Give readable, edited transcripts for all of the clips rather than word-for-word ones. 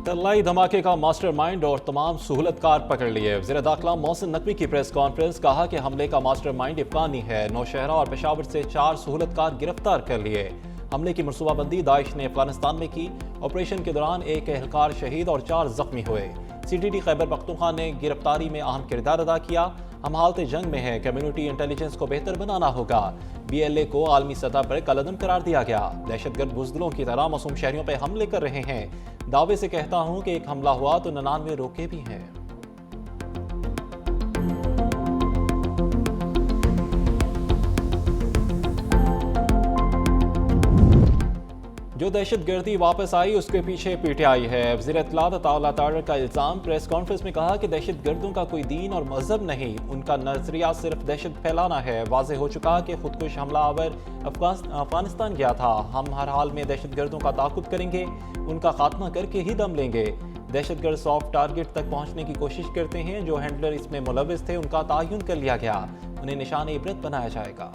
तल्लाई धमाके का मास्टरमाइंड और तमाम सहूलतकार पकड़ लिए। वज़ीर दाखिला मोहसिन नकवी की प्रेस कॉन्फ्रेंस, कहा कि हमले का मास्टरमाइंड अफगानी है। नौशहरा और पेशावर से 4 सहूलतकार गिरफ्तार कर लिए। हमले की मनसूबाबंदी दाइश ने अफगानिस्तान में की। ऑपरेशन के दौरान एक एहलकार शहीद और 4 जख्मी हुए। CTD खैबर पख्तूनख्वा ने गिरफ्तारी में अहम किरदार अदा किया। हम हालत जंग में हैं, कम्युनिटी इंटेलिजेंस को बेहतर बनाना होगा। BLA को आलमी सतह पर कलअदम करार दिया गया। दहशतगर्द बुज़दिलों की तरह मासूम शहरियों पर हमले कर रहे हैं। दावे से कहता हूं कि एक हमला हुआ तो 99 रोके भी हैं। जो दहशतगर्दी वापस आई उसके पीछे PTI है। वज़ीर इत्तलात अता तारर का इल्ज़ाम। प्रेस कॉन्फ्रेंस में कहा कि दहशतगर्दों का कोई दीन और मजहब नहीं, उनका नजरिया सिर्फ दहशत फैलाना है। वाज़ेह हो चुका कि खुदकुश हमलावर अफगानिस्तान गया था। हम हर हाल में दहशतगर्दों का ताक़ुब करेंगे, उनका खात्मा करके ही दम लेंगे। दहशतगर्द सॉफ्ट टारगेट तक पहुँचने की कोशिश करते हैं। जो हैंडलर इसमें मुलविस थे उनका तयन कर लिया गया, उन्हें निशान इबरत बनाया जाएगा।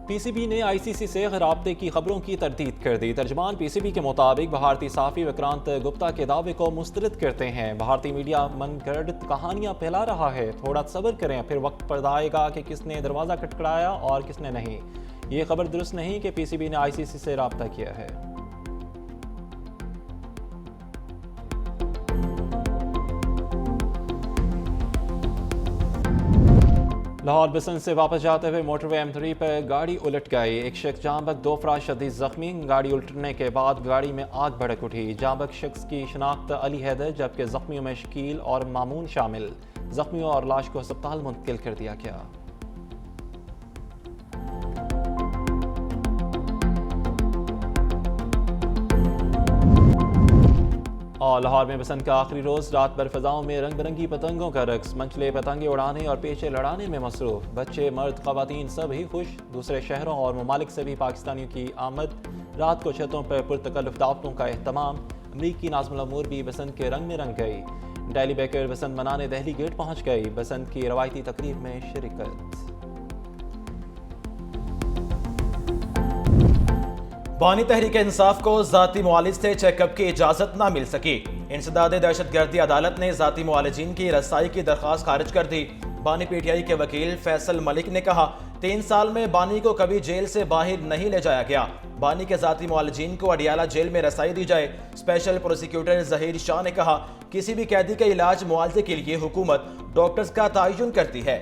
PCB ने ICC से राब्ते की खबरों की तरदीद कर दी। तर्जमान PCB के मुताबिक भारतीय सहाफ़ी विक्रांत गुप्ता के दावे को मुस्तरद करते हैं। भारतीय मीडिया मनगढ़ंत कहानियां फैला रहा है, थोड़ा सब्र करें, फिर वक्त पर आएगा कि किसने दरवाज़ा खटखटाया और किसने नहीं। ये खबर दुरुस्त नहीं कि PCB ने ICC से राब्ता किया है। लाहौर बसंत से वापस जाते हुए मोटरवे M3 पर गाड़ी उलट गई। एक शख्स जाँ बहक, 2 अफराद शदीद जख्मी। गाड़ी उलटने के बाद गाड़ी में आग भड़क उठी। जाँ बहक शख्स की शनाख्त अली हैदर, जबकि जख्मियों में शकील और मामून शामिल। जख्मियों और लाश को अस्पताल मुंतकिल कर दिया गया। और लाहौर में बसंत का आखिरी रोज, रात भर फिजाओं में रंग बिरंगी पतंगों का रक्स। मंचले पतंगे उड़ाने और पेचे लड़ाने में मसरूफ। बच्चे, मर्द, खवातीन सब ही खुश। दूसरे शहरों और ममालिक से भी पाकिस्तानियों की आमद। रात को छतों पर पुरतकल्लुफ दावतों का एहतमाम। अमरीकी नाज़िमुल अमूर भी बसंत के रंग में रंग गई। डेली बेकर बसंत मनाने दहली गेट पहुँच गई। बसंत की रवायती तकरीब में शिरकत। बानी तहरीक इंसाफ को जाती मुआलिज से चेकअप की इजाजत न मिल सकी। इंसदाद दहशतगर्दी अदालत ने जाती मुआलिजीन की रसाई की दरख्वास्त खारिज कर दी। बानी PTI के वकील फैसल मलिक ने कहा, 3 साल में बानी को कभी जेल से बाहर नहीं ले जाया गया। बानी के जाती मुआलिजीन को अडियाला जेल में रसाई दी जाए। स्पेशल प्रोसिक्यूटर जहीर शाह ने कहा, किसी भी कैदी के इलाज मुआवजे के लिए हुकूमत डॉक्टर्स का तयन करती है।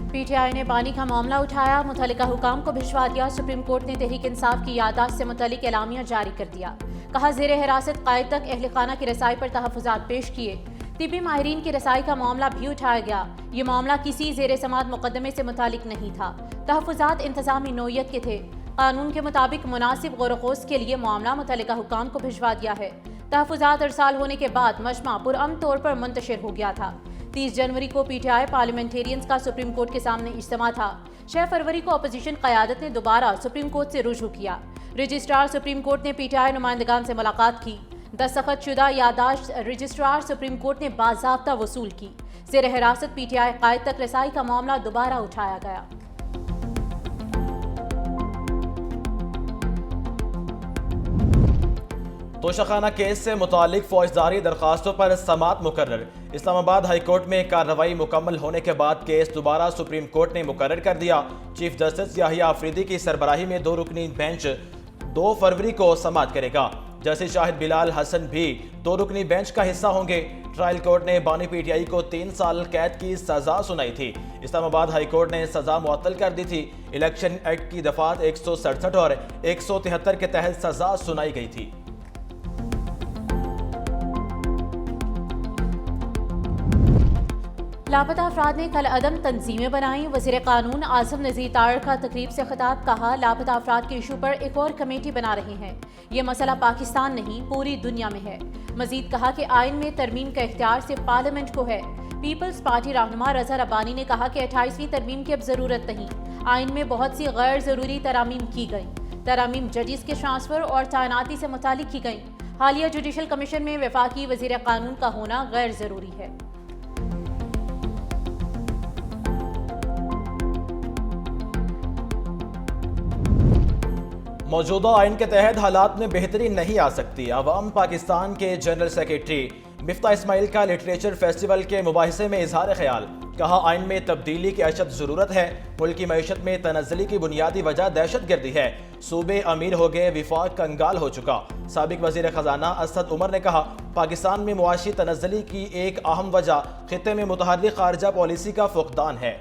PTI ने बानी का मामला उठाया, मुतल्लिका हुकाम को भिजवा दिया। सुप्रीम कोर्ट ने तहरीक इंसाफ की यादाश्त से मुतल्लिक एलामिया जारी कर दिया। कहा, ज़ेर हिरासत क़ायद तक अहल खाना की रसाई पर तहफ़्फ़ुज़ात पेश किए। तिब्बी माहिरीन की रसाई का मामला भी उठाया गया। ये मामला किसी ज़ेर समात मुकदमे से मुतालिक नहीं था। तहफ़्फ़ुज़ात इंतज़ामी नौयत के थे। कानून के मुताबिक मुनासिब गौर-व-खोज के लिए मामला मुतल्लिका हुकाम को भिजवा दिया है। तहफ़्फ़ुज़ात अरसाल होने के बाद मजमा पुरअमन तौर पर मुंतशिर हो गया था। 30 जनवरी को PTI पार्लियामेंटेरियंस का सुप्रीम कोर्ट के सामने इज्तिमा था। 6 फरवरी को अपोजिशन क़यादत ने दोबारा सुप्रीम कोर्ट से रुजू किया। रजिस्ट्रार सुप्रीम कोर्ट ने PTI नुमाइंदगान से मुलाकात की। दस्तखत शुदा यादाश्त रजिस्ट्रार सुप्रीम कोर्ट ने बाज़ाब्ता वसूल की। ज़ेर हिरासत PTI क़ायद तक रसाई का मामला दोबारा उठाया गया। तोशाखाना केस से मुतालिक फौजदारी दरखास्तों पर समाअत मुकर्रर। इस्लामाबाद हाई कोर्ट में कार्रवाई मुकम्मल होने के बाद केस दोबारा सुप्रीम कोर्ट ने मुकर्रर कर दिया। चीफ जस्टिस याहिया अफरीदी की सरबराही में 2 रुकनी बेंच 2 फरवरी को समाअत करेगा। जस्टिस शाहिद बिलाल हसन भी 2 रुकनी बेंच का हिस्सा होंगे। ट्रायल कोर्ट ने बानी PTI को 3 साल कैद की सजा सुनाई थी। इस्लामाबाद हाई कोर्ट ने सजा मुअत्तल कर दी थी। इलेक्शन एक्ट की दफात 167 और 173 के तहत सजा सुनाई गई थी। लापता अफराद ने कल अदम तंजीमें बनाई। वज़ीर कानून आज़म नज़ीर तारड़ का तकरीब से खिताब। कहा, लापता अफराद के इशू पर एक और कमेटी बना रहे हैं। ये मसला पाकिस्तान नहीं पूरी दुनिया में है। मजीद कहा कि आइन में तरमीम का इख्तियार सिर्फ पार्लियामेंट को है। पीपल्स पार्टी रहनुमा रज़ा रब्बानी ने कहा कि 28वीं तरमीम की अब ज़रूरत नहीं। आइन में बहुत सी गैर ज़रूरी तरामीम की गई। तरामीम जजेस के ट्रांसफ़र और तैनाती से मुतालिक की गई। हालिया जुडिशल कमीशन में वफाकी वजीर कानून का होना गैर जरूरी है। मौजूदा आइन के तहत हालात में बेहतरी नहीं आ सकती। अवाम पाकिस्तान के जनरल सेक्रेटरी मिफ्ता इस्माइल का लिटरेचर फेस्टिवल के मुबाहिसे में इजहार ख्याल। कहा, आइन में तब्दीली की अशद ज़रूरत है। मुल्क की मईशत में तनज़्ज़ुली की बुनियादी वजह दहशत गर्दी है। सूबे अमीर हो गए, विफाक कंगाल हो चुका। साबिक वज़ीर ख़जाना असद उमर ने कहा, पाकिस्तान में मुआशी तनज़्ज़ुली की एक अहम वजह खित्ते में मुतहर्रिक खारजा पॉलिसी का फुक़दान है।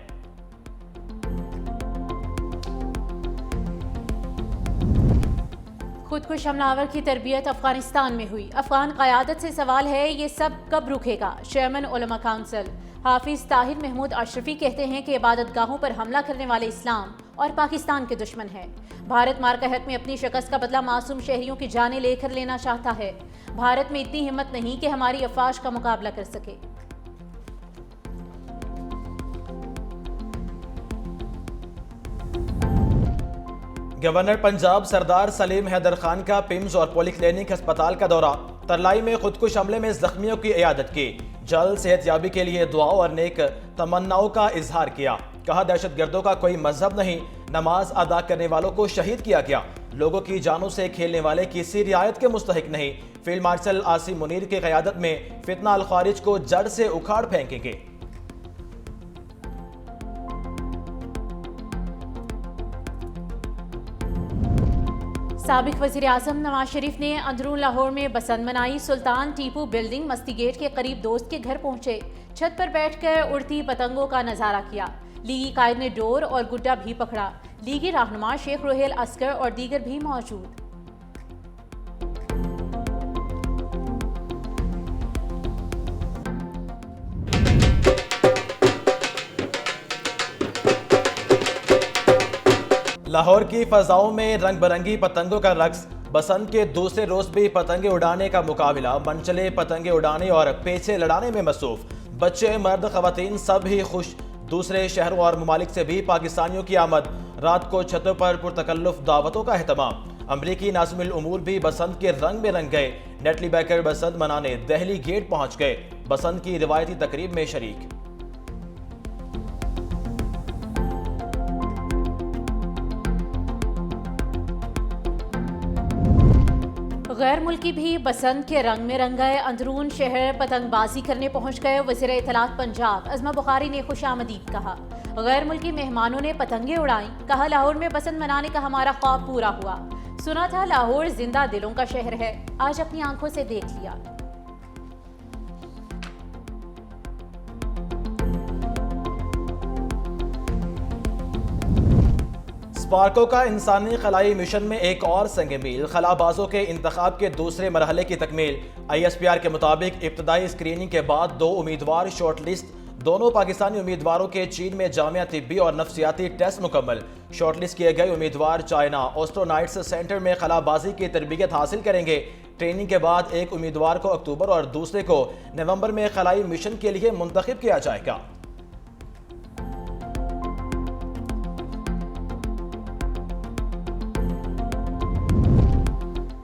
खुदकुश हमलावर की तरबियत अफगानिस्तान में हुई। अफगान क़यादत से सवाल है, ये सब कब रुकेगा? चेयरमैन उलमा काउंसिल हाफिज ताहिर महमूद अशरफी कहते हैं कि इबादत गाहों पर हमला करने वाले इस्लाम और पाकिस्तान के दुश्मन हैं। भारत मार का हक में अपनी शिकस्त का बदला मासूम शहरियों की जानें लेकर लेना चाहता है। भारत में इतनी हिम्मत नहीं कि हमारी अफवाज का मुकाबला कर सके। गवर्नर पंजाब सरदार सलीम हैदर खान का पिम्स और पॉलीक्लिनिक अस्पताल का दौरा। तरलाई में खुदकुश हमले में जख्मियों की इयादत की। जल्द सेहतयाबी के लिए दुआओं और नेक तमन्नाओं का इजहार किया। कहा, दहशतगर्दों का कोई मजहब नहीं, नमाज अदा करने वालों को शहीद किया गया। लोगों की जानों से खेलने वाले किसी रियायत के मुस्तहिक नहीं। फील्ड मार्शल आसिम मुनीर की क़यादत में फितना अल खारिज को जड़ से उखाड़ फेंकेंगे। साबिक वज़ीर आज़म नवाज शरीफ ने अंदरून लाहौर में बसंत मनाई। सुल्तान टीपू बिल्डिंग मस्ती गेट के करीब दोस्त के घर पहुंचे। छत पर बैठकर उड़ती पतंगों का नजारा किया। लीगी कायद ने डोर और गुड्डा भी पकड़ा। लीगी रहनुमा शेख रोहेल अस्कर और दीगर भी मौजूद। लाहौर की फजाओं में रंग बिरंगी पतंगों का रक्स। बसंत के दूसरे रोज भी पतंगे उड़ाने का मुकाबला। मनचले पतंगे उड़ाने और पेचे लड़ाने में मसरूफ। बच्चे, मर्द, खवातीन सब ही खुश। दूसरे शहरों और ममालिक से भी पाकिस्तानियों की आमद। रात को छतों पर पुरतकल्लुफ दावतों का एहतमाम। अमरीकी नाज़िमुल उमूर भी बसंत के रंग में रंग गए। नेटली बैकर बसंत मनाने दहली गेट पहुंच गए। बसंत की रिवायती तकरीब में शरीक। गैर मुल्की भी बसंत के रंग में रंग गए। अंदरून शहर पतंगबाजी करने पहुंच गए। वज़ीर इत्तलात पंजाब अज़मा बुखारी ने खुशामदीद कहा। गैर मुल्की मेहमानों ने पतंगे उड़ाई। कहा, लाहौर में बसंत मनाने का हमारा ख्वाब पूरा हुआ। सुना था लाहौर जिंदा दिलों का शहर है, आज अपनी आंखों से देख लिया। स्पार्को का इंसानी खलाई मिशन में एक और संग मील। खलाबाजों के इंतखाब के दूसरे मरहले की तकमील। ISPR के मुताबिक इब्तदाई स्क्रीनिंग के बाद 2 उम्मीदवार शॉर्टलिस्ट। दोनों पाकिस्तानी उम्मीदवारों के चीन में जामिया तिब्बी और नफ्सियाती टेस्ट मुकम्मल। शॉर्टलिस्ट किए गए उम्मीदवार चाइना ऑस्ट्रोनाइट्स सेंटर में खलाबाजी की तरबियत हासिल करेंगे। ट्रेनिंग के बाद एक उम्मीदवार को अक्टूबर और दूसरे को नवंबर में खलाई मिशन के लिए मुंतखब किया जाएगा।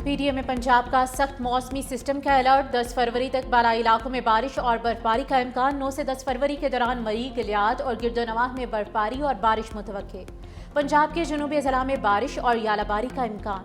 PDM में पंजाब का सख्त मौसमी सिस्टम का अलर्ट। 10 फरवरी तक बालाई इलाकों में बारिश और बर्फबारी का इम्कान। 9 से 10 फरवरी के दौरान मरी, गिलियाद और गिरदोनवाह में बर्फबारी और बारिश मुतवक्के। पंजाब के जनूबी ज़िला में बारिश और यालाबारी का इम्कान।